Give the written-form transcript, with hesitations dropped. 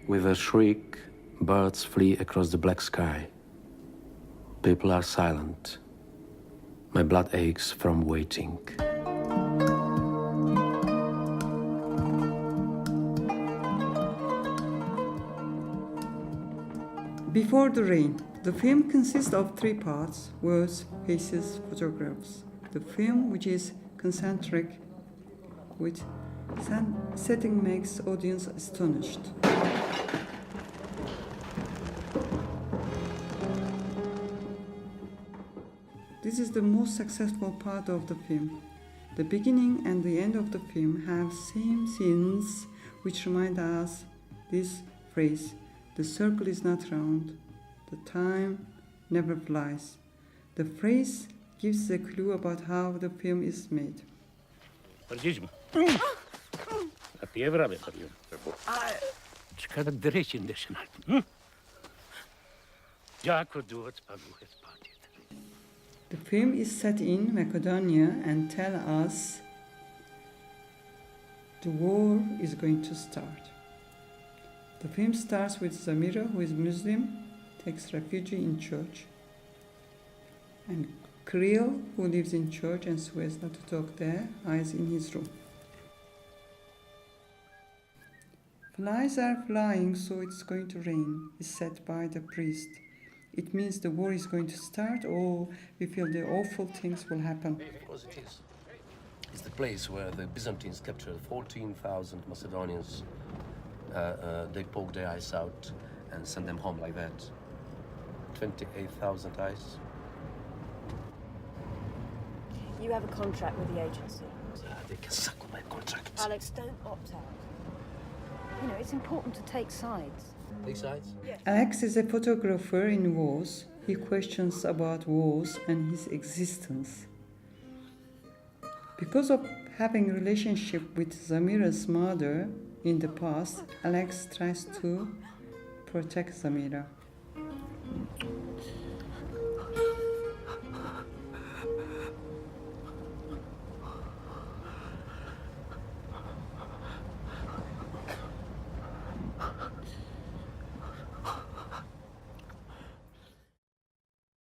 With a shriek, birds flee across the black sky. People are silent. My blood aches from waiting. Before the Rain. The film consists of three parts: words, faces, photographs. The film, which is concentric with setting, makes audience astonished. This is the most successful part of the film. The beginning and the end of the film have same scenes which remind us this phrase: the circle is not round, the time never flies. The phrase gives a clue about how the film is made. The film is set in Macedonia and tell us the war is going to start. The film starts with Zamira, who is Muslim, takes refuge in church, and Kirill, who lives in church and swears not to talk there, hides in his room. Flies are flying, so it's going to rain, is said by the priest. It means the war is going to start, or we feel the awful things will happen. Of course it is. It's the place where the Byzantines captured 14,000 Macedonians. They poked their eyes out and sent them home like that. 28,000 eyes. You have a contract with the agency. They can suck on my contract. Alex, don't opt out. You know, it's important to take sides. Take sides? Yes. Alex is a photographer in wars. He questions about wars and his existence. Because of having a relationship with Zamira's mother in the past, Alex tries to protect Zamira.